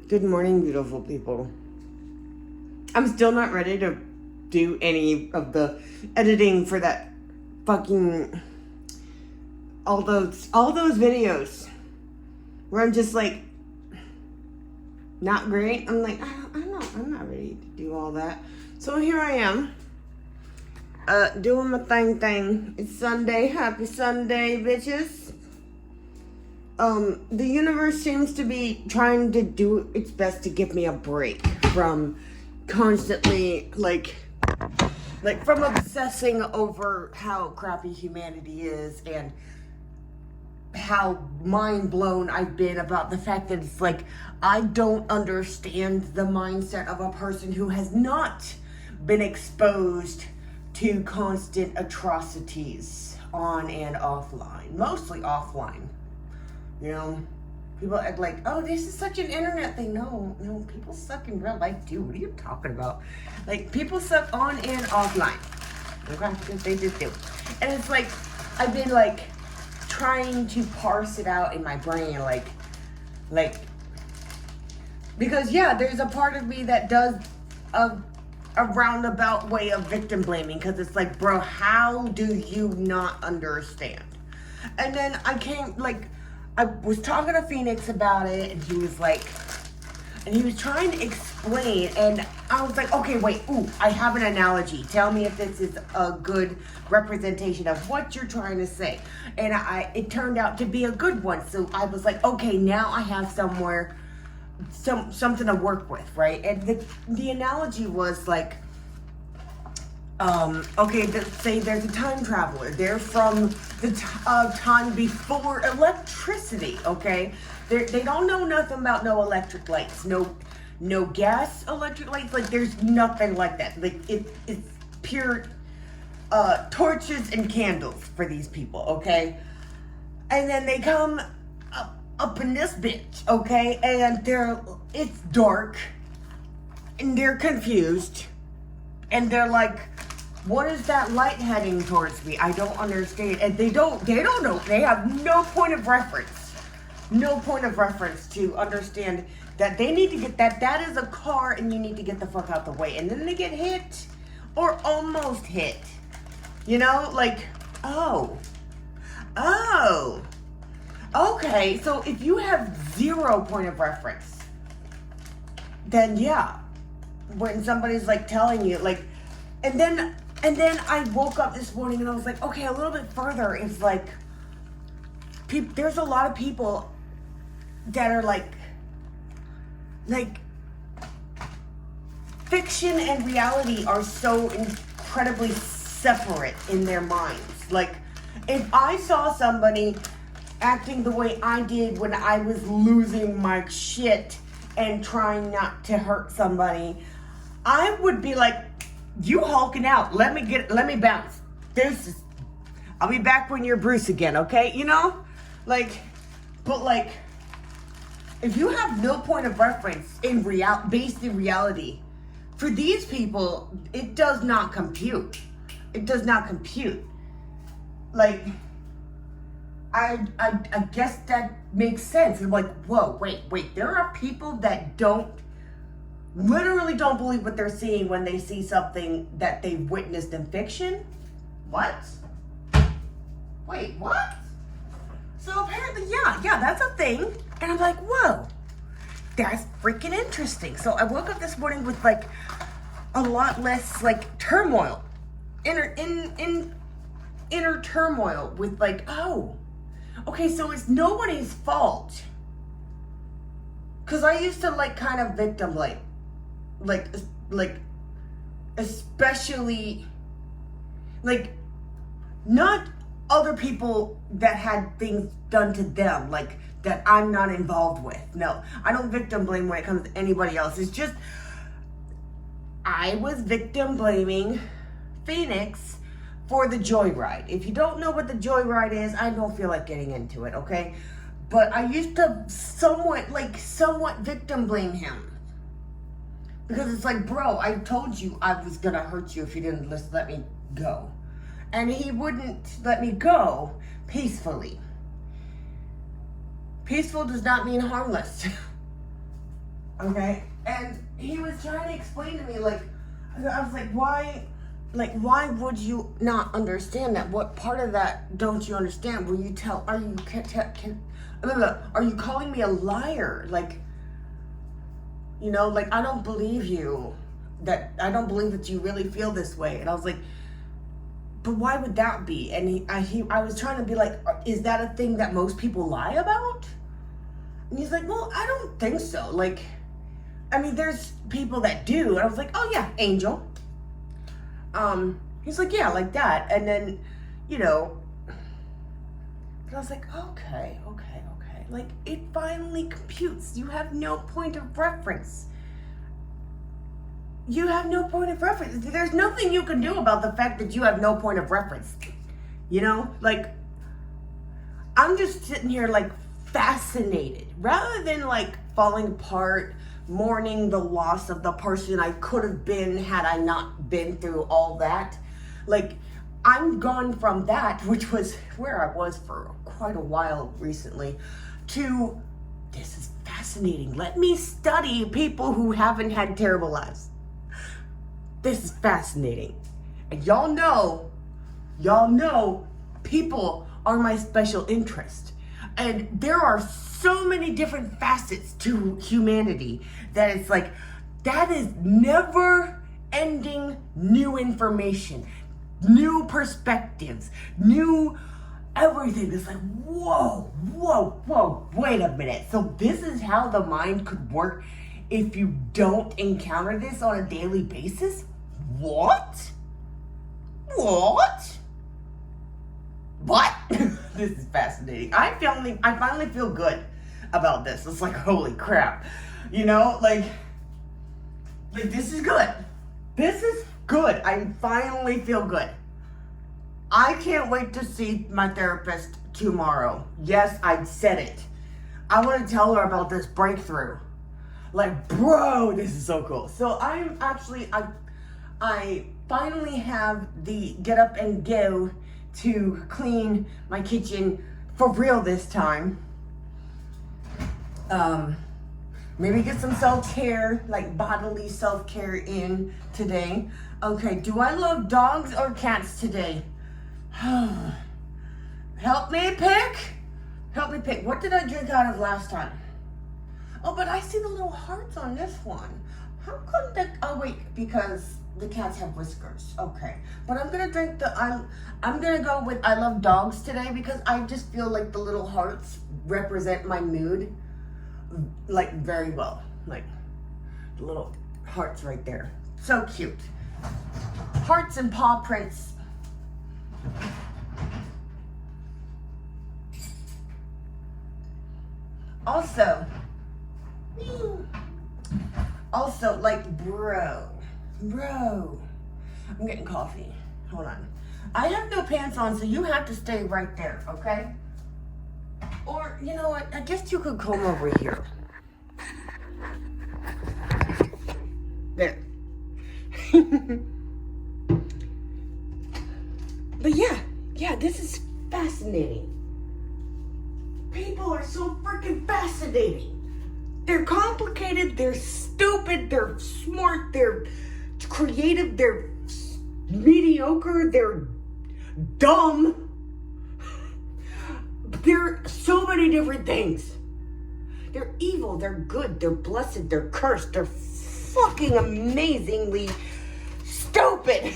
Good morning, beautiful people. I'm still not ready to do any of the editing for that fucking all those videos where I'm just like not great. I'm like I'm not ready to do all that. So here I am, doing my thing. It's Sunday. Happy Sunday, bitches. The universe seems to be trying to do its best to give me a break from constantly, like from obsessing over how crappy humanity is and how mind blown I've been about the fact that it's like, I don't understand the mindset of a person who has not been exposed to constant atrocities on and offline, mostly offline. You know, people act like, oh, this is such an internet thing. No, people suck in real life too. What are you talking about? Like, people suck on and offline. Okay, because they just do. And it's like, I've been like trying to parse it out in my brain, like, because yeah, there's a part of me that does a roundabout way of victim blaming, because it's like, bro, how do you not understand? And then I was talking to Phoenix about it, and he was trying to explain, and I was like, okay, wait, I have an analogy. Tell me if this is a good representation of what you're trying to say. And it turned out to be a good one. So I was like, okay, now I have something to work with, right? And the analogy was like, okay, say there's a time traveler. They're from the time before electricity, okay? They don't know nothing about no electric lights, no gas electric lights. Like, there's nothing like that. Like, it's pure torches and candles for these people, okay? And then they come up in this bitch, okay? And it's dark, and they're confused, and they're like, what is that light heading towards me? I don't understand. And they don't know. They have no point of reference. No point of reference to understand that they need to get that is a car and you need to get the fuck out the way. And then they get hit or almost hit. You know, like, oh. Okay, so if you have 0 point of reference, then yeah. When somebody's like telling you, like, and then I woke up this morning and I was like, okay, a little bit further. It's like, there's a lot of people that are like fiction and reality are so incredibly separate in their minds. Like, if I saw somebody acting the way I did when I was losing my shit and trying not to hurt somebody, I would be like, you hulking out. Let me bounce. I'll be back when you're Bruce again, okay? You know? Like, but like, if you have no point of reference based in reality, for these people, it does not compute. It does not compute. Like, I guess that makes sense. It's like, whoa, wait. There are people that literally don't believe what they're seeing when they see something that they've witnessed in fiction. What? Wait, what? So apparently, yeah, that's a thing. And I'm like, whoa, that's freaking interesting. So I woke up this morning with like a lot less like turmoil, inner turmoil with like, oh, okay, so it's nobody's fault. Cause I used to like kind of victim blame. Like especially, like, not other people that had things done to them, like, that I'm not involved with. No, I don't victim blame when it comes to anybody else. It's just, I was victim blaming Phoenix for the joyride. If you don't know what the joyride is, I don't feel like getting into it, okay? But I used to somewhat victim blame him. Because it's like, bro, I told you I was gonna hurt you if you didn't just let me go. And he wouldn't let me go peacefully. Peaceful does not mean harmless. Okay? And he was trying to explain to me, like, I was like, why would you not understand that? What part of that don't you understand? Will you tell, are you calling me a liar? Like, you know, like, I don't believe you. I don't believe that you really feel this way. And I was like, but why would that be? And I was trying to be like, is that a thing that most people lie about? And he's like, well, I don't think so. Like, I mean, there's people that do. And I was like, oh yeah, Angel. He's like, yeah, like that. And then, you know, but I was like, okay. Like, it finally computes. You have no point of reference. You have no point of reference. There's nothing you can do about the fact that you have no point of reference. You know, like, I'm just sitting here, like, fascinated. Rather than, like, falling apart, mourning the loss of the person I could have been had I not been through all that. Like, I'm gone from that, which was where I was for quite a while recently, to this is fascinating. Let me study people who haven't had terrible lives. This is fascinating. And y'all know people are my special interest. And there are so many different facets to humanity that it's like, that is never ending new information, new perspectives, new everything. It's like, whoa, wait a minute. So this is how the mind could work if you don't encounter this on a daily basis? What? This is fascinating. I finally feel good about this. It's like, holy crap. You know, like this is good. This is good. I finally feel good. I can't wait to see my therapist tomorrow. Yes, I said it. I want to tell her about this breakthrough. Like, bro, this is so cool. So I finally have the get up and go to clean my kitchen for real this time. Maybe get some self-care, like bodily self-care in today. Okay, do I love dogs or cats today? Help me pick. What did I drink out of last time? Oh, but I see the little hearts on this one. How come because the cats have whiskers. Okay. But I'm gonna I'm gonna go with I love dogs today because I just feel like the little hearts represent my mood like very well. Like the little hearts right there. So cute. Hearts and paw prints. Also, like, bro, I'm getting coffee. Hold on. I have no pants on, so you have to stay right there, okay? Or, you know what? I guess you could come over here. There. But yeah, this is fascinating. People are so freaking fascinating. They're complicated, they're stupid, they're smart, they're creative, they're mediocre, they're dumb. They're so many different things. They're evil, they're good, they're blessed, they're cursed, they're fucking amazingly stupid.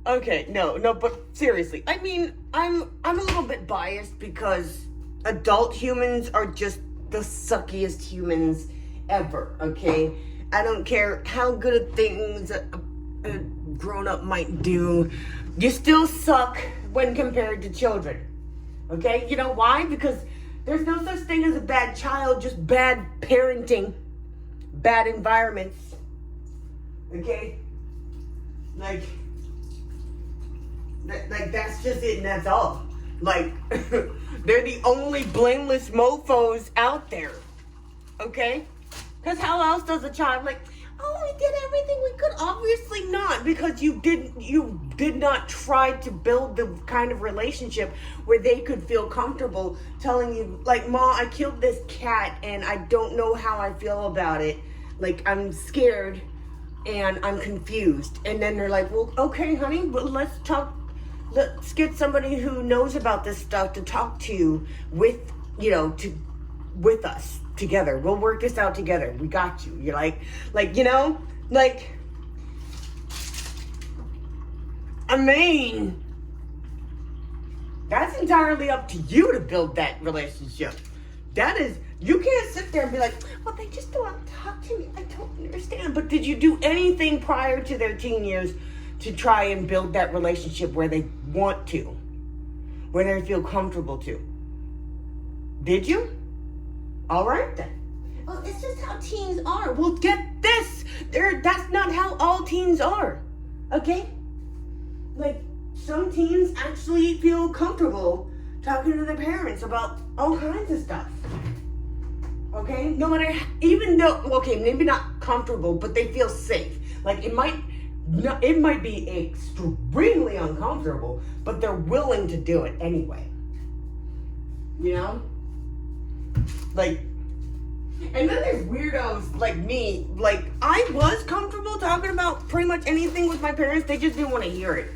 Okay, no, but seriously, I mean, I'm a little bit biased because adult humans are just the suckiest humans ever, okay? I don't care how good of things a grown-up might do, you still suck when compared to children, okay? You know why? Because there's no such thing as a bad child, just bad parenting, bad environments, okay? Like that's just it and that's all. Like, they're the only blameless mofos out there, okay? Because how else does a child, like, oh, did everything we could. Obviously not, because you did not try to build the kind of relationship where they could feel comfortable telling you, like, Ma, I killed this cat and I don't know how I feel about it. Like, I'm scared and I'm confused. And then they're like, well, okay, honey, but let's talk. Let's get somebody who knows about this stuff to talk to you with, with us together. We'll work this out together. We got you. You're like, I mean, that's entirely up to you to build that relationship. You can't sit there and be like, well, they just don't want to talk to me. I don't understand. But did you do anything prior to their teen years to try and build that relationship where they want to, where they feel comfortable to? Did you? All right then. Well, it's just how teens are. Well, get this. That's not how all teens are. Okay? Like, some teens actually feel comfortable talking to their parents about all kinds of stuff. Okay? No matter, even though, okay, maybe not comfortable, but they feel safe. Like, it might be extremely uncomfortable, but they're willing to do it anyway. You know? Like, and then there's weirdos like me. Like, I was comfortable talking about pretty much anything with my parents. They just didn't want to hear it.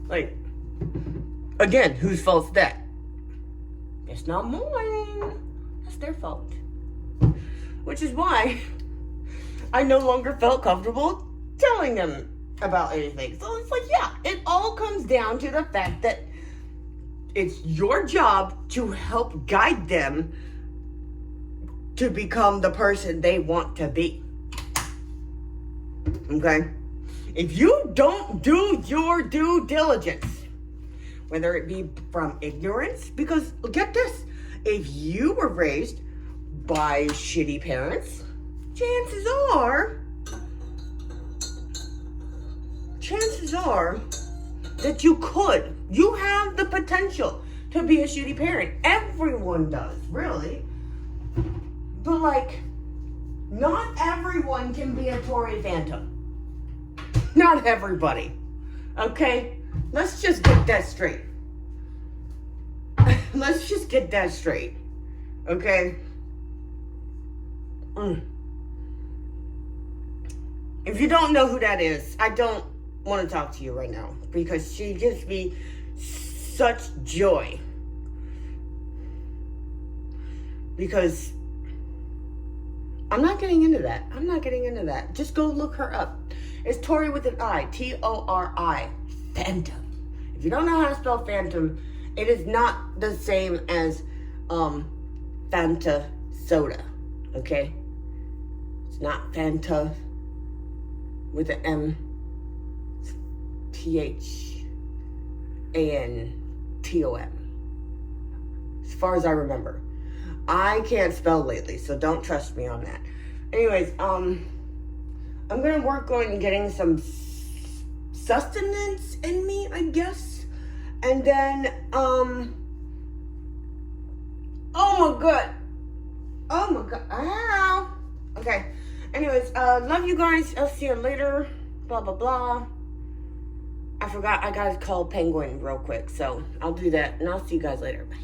Like, again, whose fault's that? It's not mine. That's their fault. Which is why I no longer felt comfortable telling them about anything. So it's like, yeah, it all comes down to the fact that it's your job to help guide them to become the person they want to be. Okay? If you don't do your due diligence, whether it be from ignorance, because get this, if you were raised by shitty parents, chances are that you have the potential to be a shitty parent. Everyone does, really. But like, not everyone can be a Tory Phantom. Not everybody. Okay? Let's just get that straight. Let's just get that straight. Okay? If you don't know who that is, I don't want to talk to you right now, because she gives me such joy. Because I'm not getting into that. Just go look her up. It's Tori with an I. Tori. Phantom. If you don't know how to spell phantom, it is not the same as Fanta soda. Okay? It's not Fanta with an M. It's Phantom. As far as I remember. I can't spell lately, so don't trust me on that. Anyways, I'm gonna work on getting some sustenance in me, I guess. And then, oh my god. Ow. Okay. Anyways, love you guys. I'll see you later. Blah, blah, blah. I forgot I gotta call Penguin real quick, so I'll do that, and I'll see you guys later. Bye.